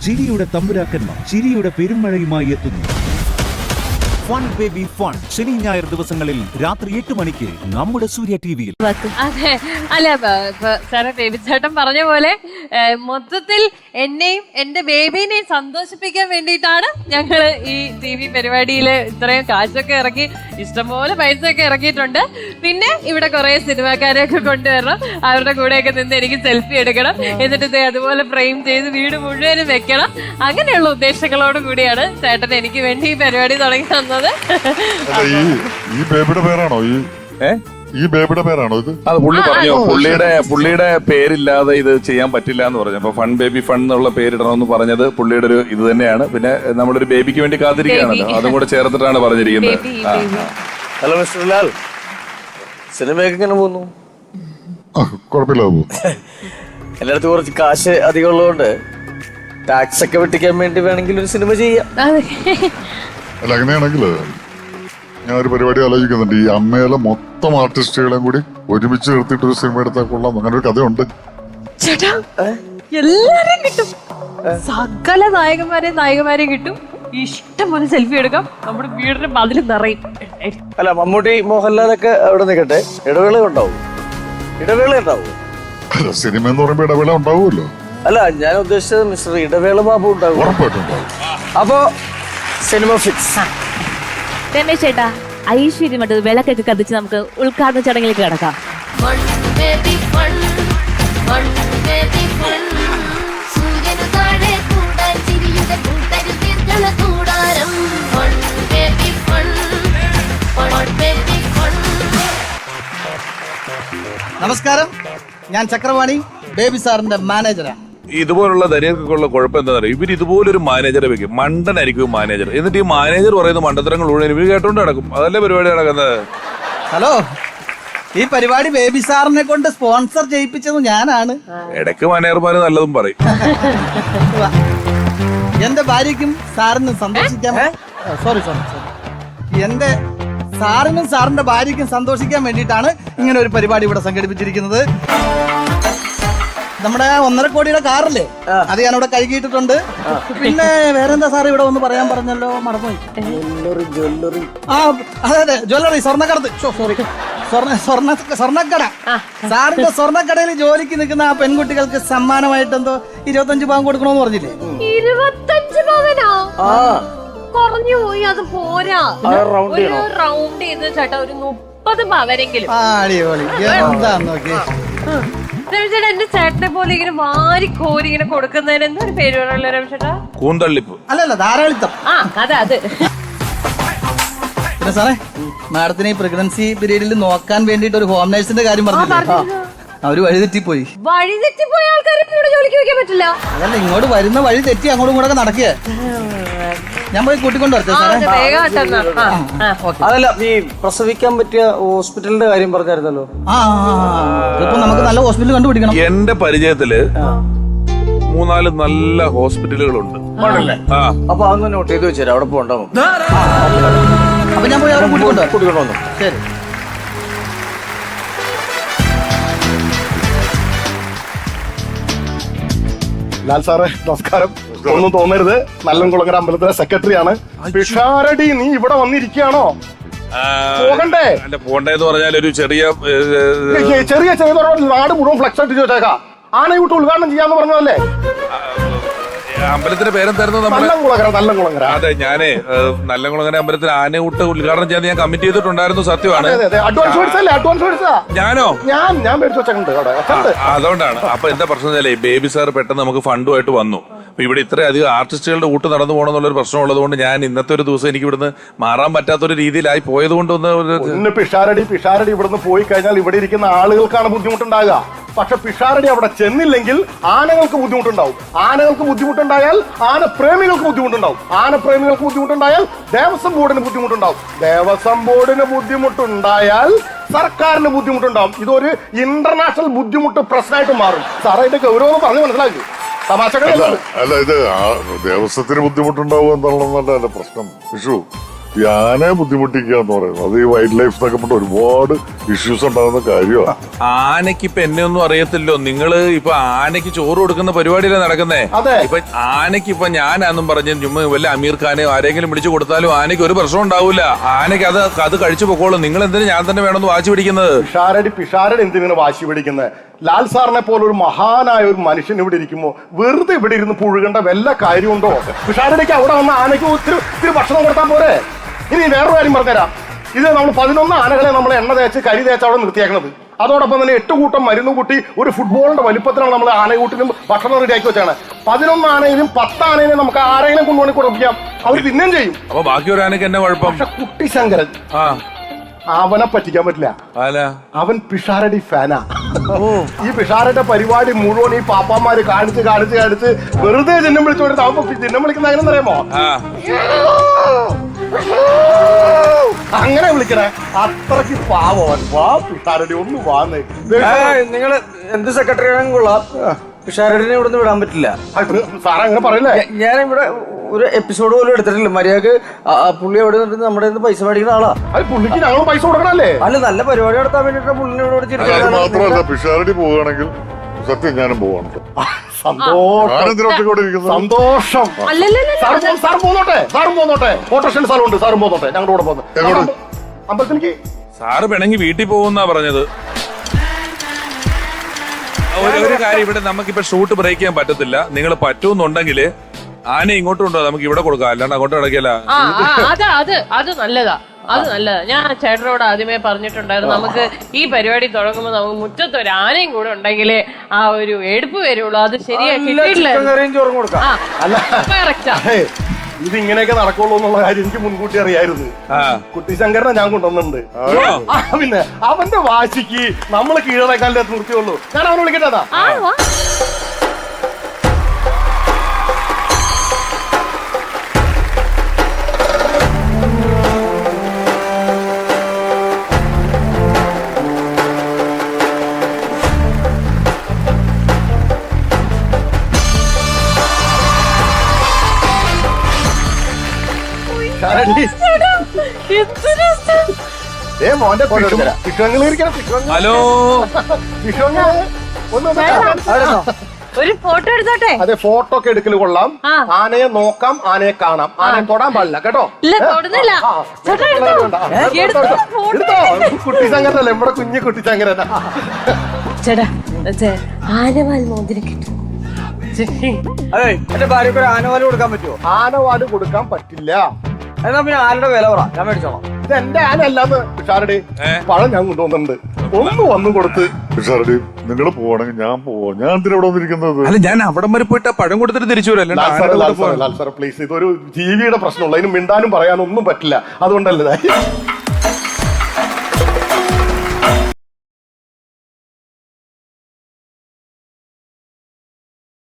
ചിരിയുടെ തമ്പുരാക്കന്മാർ ചിരിയുടെ പെരുമഴയുമായി എത്തുന്നു. ഫൺ ബേബി ഫൺ ശനി ഞായർ ദിവസങ്ങളിൽ രാത്രി 8 മണിക്ക് നമ്മുടെ സൂര്യ ടിവിയിൽ. അതെ, അല്ല സാറേ, ബേബി ചേട്ടൻ പറഞ്ഞ പോലെ മൊത്തത്തിൽ എന്നെയും എന്റെ ബേബിനെയും സന്തോഷിപ്പിക്കാൻ വേണ്ടിയിട്ടാണ് ഞങ്ങള് ഈ TV പരിപാടിയില് ഇത്രയും കാശൊക്കെ ഇറക്കി, ഇഷ്ടംപോലെ പൈസ ഒക്കെ ഇറക്കിയിട്ടുണ്ട്. പിന്നെ ഇവിടെ കുറെ സിനിമാക്കാരെയൊക്കെ കൊണ്ടുവരണം, അവരുടെ കൂടെയൊക്കെ നിന്ന് എനിക്ക് സെൽഫി എടുക്കണം, എന്നിട്ട് അതുപോലെ ഫ്രെയിം ചെയ്ത് വീട് മുഴുവനും വെക്കണം. അങ്ങനെയുള്ള ഉദ്ദേശങ്ങളോട് കൂടിയാണ് ചേട്ടൻ എനിക്ക് വേണ്ടി ഈ പരിപാടി തുടങ്ങി തന്നത്. ഈ ബേബിയുടെ പേരാണോ ഈ ബേബിയുടെ പേരാണോ ഇത്? അത് പുള്ളി പറഞ്ഞു, പുള്ളിയുടെ പേരില്ലാതെ ഇത് ചെയ്യാൻ പറ്റില്ല എന്ന് പറഞ്ഞു. അപ്പൊ ഫൺ ബേബി ഫൺ എന്നുള്ള പേരിടണമെന്ന് പറഞ്ഞത് പുള്ളിയുടെ ഒരു ഇത് തന്നെയാണ്. പിന്നെ നമ്മളൊരു ബേബിക്ക് വേണ്ടി കാത്തിരിക്കുകയാണല്ലോ, അതും കൂടെ ചേർത്തിട്ടാണ് പറഞ്ഞിരിക്കുന്നത്. ഹലോ മിസ്റ്റർ ലാൽ, സിനിമയൊക്കെ എങ്ങനെ പോകുന്നു? കുഴപ്പമില്ല. എല്ലായിടത്തും കുറച്ച് കാശ് അധികം ഉള്ളതുകൊണ്ട് ടാക്സ് ഒക്കെ വെട്ടിക്കാൻ വേണ്ടി വേണമെങ്കിൽ ഒരു സിനിമ ചെയ്യാം. അല്ല, അങ്ങനെയാണെങ്കിൽ ഞാൻ ഒരു പരിപാടി ആലോചിക്കുന്നുണ്ട്. ഈ അമ്മയിലെ മൊത്തം ആർട്ടിസ്റ്റുകളെയും കൂടി ഒരുമിച്ച് നിർത്തിയിട്ട് ഒരു സിനിമ എടുത്താൽ കൊള്ളാം. അങ്ങനെ ഒരു കഥയുണ്ട്. ചേട്ടാ, എല്ലാരെയും കിട്ടും, സകല നായകന്മാരെയും കിട്ടും. ഇഷ്ടംപോലെ സെൽഫി എടുക്കാം, നമ്മുടെ വീടിന്റെ മതിൽ നിറയും. അല്ല, മമ്മൂട്ടി മോഹൻലാലൊക്കെ അവിടെ നിൽക്കട്ടെ, ഇടവേള ഉണ്ടാവും. സിനിമ എന്ന് പറയുമ്പോ ഇടവേള ഉണ്ടാവുമല്ലോ. അല്ല, ഞാൻ ഉദ്ദേശിച്ചത് മിസ്റ്റർ ഇടവേള ബാബു ഉണ്ടാവും. ഉറപ്പായിട്ടുണ്ടാവും. അപ്പോ സിനിമ ഫിക്സ്. രമേശ് ചേട്ടാ, ഐശ്വര്യം വിളക്കൊക്കെ കത്തിച്ച് നമുക്ക് ഉദ്ഘാടന ചടങ്ങിലേക്ക് കിടക്കാം. നമസ്കാരം, ഞാൻ ചക്രവാണി, ബേബി സാറിന്റെ മാനേജറാണ്. ഇതുപോലുള്ള ദരിദ്രർക്കുള്ള കുഴപ്പം എന്താ പറയുക, ഇവർ ഇതുപോലൊരു മാനേജറെ വെക്കും. മണ്ടനായിരിക്കും മാനേജർ. എന്നിട്ട് ഈ മാനേജർ പറയുന്ന മണ്ടത്തരങ്ങൾ മുഴുവൻ ഇവർ കേട്ടോണ്ട് നടക്കും. അതല്ലേ പരിപാടി നടക്കുന്നത്. ഹലോ, ഈ പരിപാടി ബേബി സാറിനെ കൊണ്ട് സ്പോൺസർ ചെയ്യിപ്പിച്ചത് ഞാനാണ്. ഇടയ്ക്ക് മാനേജർമാര് നല്ലതും പറയും. എന്റെ ഭാര്യയ്ക്കും സാറിനും സന്തോഷിക്കാൻ എന്റെ സാറിനും സാറിന്റെ ഭാര്യയ്ക്കും സന്തോഷിക്കാൻ വേണ്ടിയിട്ടാണ് ഇങ്ങനെ ഒരു പരിപാടി ഇവിടെ സംഘടിപ്പിച്ചിരിക്കുന്നത്. നമ്മുടെ 1.5 കോടിയുടെ കാറല്ലേ, അത് ഞാൻ ഇവിടെ കഴുകിയിട്ടുണ്ട്. പിന്നെ വേറെന്താ സാർ ഇവിടെ ഒന്ന് പറയാൻ പറഞ്ഞല്ലോ, മറന്നുപോയി. ആ അതെ, ജ്വല്ലറി, സ്വർണ്ണക്കടത്ത്. സോറി, സ്വർണ്ണക്കട. സാറിന്റെ സ്വർണ്ണക്കടയിൽ ജോലിക്ക് നിൽക്കുന്ന ആ പെൺകുട്ടികൾക്ക് സമ്മാനമായിട്ട് എന്തോ 25 പവൻ കൊടുക്കണോന്ന് പറഞ്ഞില്ലേ? 25 പവനോ? കുറഞ്ഞു പോയി, അത് പോരാ. റൗണ്ട് ചെയ്ത് ചേട്ടാ ഒരു 30 പവനെങ്കിലും. അടിപൊളി, എന്താ നോക്കി. രവിചേട്ടാ, എന്റെ ചേട്ടനെ പോലെ ഇങ്ങനെ വാരി കോരി ഇങ്ങനെ കൊടുക്കുന്നതിന് എന്തൊരു പേര് പറയല്ലോ രവിചേട്ടാ? കൂന്തള്ളിപ്പ്. അല്ലല്ല, ധാരാളിത്തം. അത് പിന്നെ സാറേ, മാഡത്തിന് ഈ പ്രഗ്നൻസി പീരീഡിൽ നോക്കാൻ വേണ്ടിട്ട് ഒരു ഹോം നേഴ്സിന്റെ കാര്യം പറഞ്ഞില്ലേ? അവര് വഴിതെറ്റിപ്പോയി ആൾക്കാരെ ജോലിക്ക് വെക്കാൻ പറ്റില്ല. അതല്ല, ഇങ്ങോട്ട് വരുന്ന വഴി തെറ്റി അങ്ങോട്ടും ഇങ്ങോട്ടൊക്കെ നടക്കുക. ഞാൻ പോയി കൂട്ടിക്കൊണ്ട് വരട്ടെ സാറേ? അതല്ല, ഈ പ്രസവിക്കാൻ പറ്റിയ ഹോസ്പിറ്റലിന്റെ കാര്യം പറഞ്ഞായിരുന്നല്ലോ. ഇപ്പൊ നമുക്ക് നല്ല ഹോസ്പിറ്റൽ കണ്ടുപിടിക്കണം. എന്റെ പരിചയത്തില് 3-4 നല്ല ഹോസ്പിറ്റലുകളുണ്ട്. അപ്പൊ അതൊന്ന് നോട്ട് ചെയ്ത് വെച്ചേരാ, അവിടെ പോകണ്ടാവും. അപ്പൊ ഞാൻ പോയി അവരെ കൂട്ടിക്കൊണ്ട് വന്നു. ശരി. ലാൽ സാറേ, നമസ്കാരം. ഒന്നും തോന്നരുത്, നല്ലംകുളങ്ങര അമ്പലത്തിലെ സെക്രട്ടറിയാണ്. പിഷാരടി, നീ ഇവിടെ വന്നിരിക്കുകയാണോ? പോകണ്ടേ? അല്ല, പോകണ്ടേന്ന് പറഞ്ഞാൽ ഒരു ചെറിയ നാട് മുഴുവൻ ഫ്ലക്സ് അടിച്ചു വെച്ചേക്കാം. ആനയൂട്ട് ഉദ്ഘാടനം ചെയ്യാന്ന് പറഞ്ഞതല്ലേ? അമ്പലത്തിന്റെ പേരെന്തായിരുന്നു? നല്ലംകുളങ്ങര. അതെ, ഞാനേ നല്ലംകുളങ്ങര അമ്പലത്തിൽ ആനയൂട്ട് ഉദ്ഘാടനം ചെയ്യാൻ ഞാൻ കമ്മിറ്റ് ചെയ്തിട്ടുണ്ടായിരുന്നു. സത്യമാണ്. ഞാനോ? ഞാൻ മേടിച്ചു വെച്ചിട്ടുണ്ട്. അതുകൊണ്ടാണ്. അപ്പൊ എന്താ പ്രശ്നം വെച്ചാലേ, ബേബി സാർ പെട്ടെന്ന് നമുക്ക് ഫണ്ടുമായിട്ട് വന്നു. അപ്പൊ ഇവിടെ ഇത്രയധികം ആർട്ടിസ്റ്റുകളുടെ കൂട്ട് നടന്നു പോകണമെന്നുള്ളൊരു പ്രശ്നം ഉള്ളതുകൊണ്ട് ഞാൻ ഇന്നത്തെ ഒരു ദിവസം എനിക്ക് ഇവിടുന്ന് മാറാൻ പറ്റാത്തൊരു രീതിയിലായി പോയത് കൊണ്ട് ഒന്ന് പിഷാരടി ഇവിടുന്ന് പോയി കഴിഞ്ഞാൽ ഇവിടെ ഇരിക്കുന്ന ആളുകൾക്കാണ് ബുദ്ധിമുട്ടുണ്ടാകുക. പക്ഷെ പിഷാരടി അവിടെ ചെന്നില്ലെങ്കിൽ ആനകൾക്ക് ബുദ്ധിമുട്ടുണ്ടാവും. ആനകൾക്ക് ബുദ്ധിമുട്ടുണ്ടായാൽ ആനപ്രേമികൾക്ക് ബുദ്ധിമുട്ടുണ്ടായാൽ ദേവസ്വം ബോർഡിന് ബുദ്ധിമുട്ടുണ്ടാവും. ദേവസ്വം ബോർഡിന് ബുദ്ധിമുട്ടുണ്ടായാൽ സർക്കാരിന് ബുദ്ധിമുട്ടുണ്ടാവും. ഇതൊരു ഇന്റർനാഷണൽ ബുദ്ധിമുട്ട് പ്രശ്നമായിട്ട് മാറും. സാറേ, ഇതിന്റെ ഗൗരവം പറഞ്ഞ് മനസ്സിലാക്കി. അല്ല, ഇത് ദേവസ്വത്തിന് ബുദ്ധിമുട്ടുണ്ടാവും എന്നുള്ളതല്ല പ്രശ്നം. വിഷു, ഈ ആനയെ ബുദ്ധിമുട്ടിക്കുക എന്ന് പറയുന്നത് അത് ഈ വൈൽഡ് ലൈഫ് എന്നൊക്കെ പറഞ്ഞ ഒരുപാട് ഇഷ്യൂസ് ഉണ്ടാകുന്ന കാര്യമാണ്. ആനയ്ക്ക് ഇപ്പൊ എന്നെ ഒന്നും അറിയത്തില്ലോ. നിങ്ങള് ഇപ്പൊ ആനയ്ക്ക് ചോറ് കൊടുക്കുന്ന പരിപാടിയല്ലേ നടക്കുന്നേ? അതെ. ഇപ്പൊ ആനയ്ക്ക് ഇപ്പൊ ഞാനാന്നും പറഞ്ഞ് ചുമ്മാ വല്ല അമീർ ഖാനെ ആരെങ്കിലും വിളിച്ചു കൊടുത്താലും ആനയ്ക്ക് ഒരു പ്രശ്നം ഉണ്ടാവില്ല. ആനയ്ക്ക് അത് കഴിച്ചു പൊക്കോളും. നിങ്ങൾ എന്തിനാ ഞാൻ തന്നെ വേണമെന്ന് വാശി പിടിക്കുന്നത്? പിഷാരടി എന്തിനാണ് വാശി പിടിക്കുന്നത്? ലാൽ സാറിനെ പോലെ ഒരു മഹാനായ ഒരു മനുഷ്യൻ ഇവിടെ ഇരിക്കുമ്പോ വെറുതെ ഇവിടെ ഇരുന്ന് പുഴുകേണ്ട വല്ല കാര്യമുണ്ടോ? പിഷാരടിക്ക് അവിടെ വന്ന ആനയ്ക്ക് ഒത്തിരി ഭക്ഷണം കൊടുത്താൽ പോരെ? ഇനി വേറൊരു കാര്യം പറഞ്ഞുതരാം. ഇത് നമ്മൾ 11 ആനകളെ നമ്മൾ എണ്ണ തേച്ച് കരി തേച്ച് അവിടെ നിർത്തിയേക്കുന്നത്. അതോടൊപ്പം തന്നെ 8 കൂട്ടം മരുന്ന് കൂട്ടി ഒരു ഫുട്ബോളിന്റെ വലിപ്പത്തിലാണ് നമ്മൾ ആനകൂട്ടിനും ഭക്ഷണം റെഡിയാക്കി വെച്ചാണ്. 11 ആനയിലും 10 ആനയിലും നമുക്ക് ആരെങ്കിലും കൊണ്ടുപോയി കൊടുപ്പിക്കാം, അവർ തിന്നുകയും ചെയ്യും. അപ്പൊ ബാക്കി ഒരു ആനയ്ക്ക് എന്നെ കുഴപ്പം? പക്ഷെ കുട്ടിശങ്കരൻ ആ അവനെ പറ്റിക്കാൻ പറ്റില്ല. അല്ല, അവൻ പിഷാരടി ഫാനാ. ഈ പിഷാരയുടെ പരിപാടി മുഴുവൻ ഈ പാപ്പാമാര് കാണിച്ച് വെറുതെ ചിഹ്നം വിളിച്ചു കൊടുത്ത് അവൻ ചിഹ്നം വിളിക്കുന്ന അങ്ങനെ അറിയാമോ? അങ്ങനെ വിളിക്കണേ. അത്രക്ക് പാവൻ. വാ പിഷാരടി ഒന്ന് വാന്ന്. നിങ്ങള് എന്ത് സെക്രട്ടറിയാണെങ്കിലും കൊള്ളാം, പിഷാരടിനെ ഇവിടുന്ന് വിടാൻ പറ്റില്ല. സാറേ അങ്ങനെ പറയല്ലേ? ഞാൻ ഇവിടെ ഒരു എപ്പിസോഡ് പോലും എടുത്തിട്ടില്ല. മര്യാദക്ക് പുള്ളി എവിടെ നിന്നിട്ട് നമ്മുടെ പൈസ മേടിക്കുന്ന ആളാ. അത് പുള്ളിക്ക് ഞങ്ങൾ പൈസ കൊടുക്കണല്ലേ? അല്ല, നല്ല പരിപാടി നടത്താൻ വേണ്ടിട്ട് പുള്ളിനെ ഇവിടെ അത് മാത്രമല്ല, പിഷാരടി പോവുകയാണെങ്കിൽ സത്യം ഞാനും പോവാണ്. സന്തോഷം. സാറും പോന്നോട്ടെ. ഓട്ടോറിക്ഷ സ്ഥലമുണ്ട്, സാറും പോന്നോട്ടെ. ഞങ്ങളുടെ കൂടെ പോകുന്നത് അമ്പലത്തിലേക്ക്. സാറ് പിണങ്ങി വീട്ടിൽ പോകുന്നാ പറഞ്ഞത്. ഒരു കാര്യം, ഇവിടെ നമുക്കിപ്പോ ഷൂട്ട് ബ്രേക്ക് ചെയ്യാൻ പറ്റത്തില്ല. നിങ്ങൾ പറ്റുമെന്നുണ്ടെങ്കിൽ ആന ഇങ്ങോട്ടും ഉണ്ടോ, നമുക്ക് ഇവിടെ കൊടുക്കാം, അല്ലാണ്ട് അങ്ങോട്ട് കിടക്കില്ല. അത് നല്ലതാ. ഞാൻ ചേട്ടനോട് ആദ്യമേ പറഞ്ഞിട്ടുണ്ടായിരുന്നു, നമുക്ക് ഈ പരിപാടി തുടങ്ങുമ്പോൾ നമുക്ക് മുറ്റത്ത് ഒരു ആനയും കൂടെ ഉണ്ടെങ്കിലേ ആ ഒരു എടുപ്പ് വരുള്ളൂ. അത് ശരിയാക്കിയിട്ടില്ല. ഇത് ഇങ്ങനെയൊക്കെ നടക്കുള്ളൂ എന്നുള്ള കാര്യം എനിക്ക് മുൻകൂട്ടി അറിയായിരുന്നു. കുട്ടിശങ്കരനെ ഞാൻ കൊണ്ടുവന്നിട്ടുണ്ട്. പിന്നെ അവന്റെ വാശിക്ക് നമ്മൾ കീഴടക്കാനല്ലേ നിർത്തിയുള്ളൂ. ഞാൻ അവനെ വിളിക്കട്ടെ. ഹലോ, ഒരു ഫോട്ടോ എടുത്തോട്ടെ? അതെ, ഫോട്ടോ ഒക്കെ എടുക്കല് കൊള്ളാം. ആനയെ നോക്കാം, ആനയെ കാണാം, ആനയെ തൊടാൻ പാടില്ല കേട്ടോ. കുട്ടിശങ്കരനല്ലേ നമ്മുടെ കുഞ്ഞു കുട്ടിശങ്കരനാ. ചേട്ടാ, ആനവാൽ മോതിരം കിട്ടും. അതെ, എന്റെ ഭാര്യക്ക് ഒരു ആനവാല് കൊടുക്കാൻ പറ്റുമോ? ആനവാല് കൊടുക്കാൻ പറ്റില്ല. എന്നാ പിന്നെ ആനയുടെ വില പറ, ഞാൻ മേടിച്ചോളാം. ഇത് എന്റെ ആന അല്ലാന്ന് പിഷാരടി. പഴം ഞാൻ കൊണ്ടുവന്നിട്ടുണ്ട്, ഒന്ന് കൊടുത്ത്. പിഷാരടി, നിങ്ങൾ പോവാണെങ്കിൽ ഞാൻ പോവാം. ഞാൻ എന്തിനാ ഇവിടെ വന്നിരിക്കുന്നത്? അല്ല, ഞാൻ അവിടം വരെ പോയിട്ട് പഴം കൊടുത്തിട്ട് തിരിച്ചു വരും. ലാൽ സാർ പ്ലീസ്, ഇതൊരു ജീവിയുടെ പ്രശ്നമുള്ള, അതിന് മിണ്ടാനും പറയാനും ഒന്നും പറ്റില്ല. അതുകൊണ്ടല്ലേ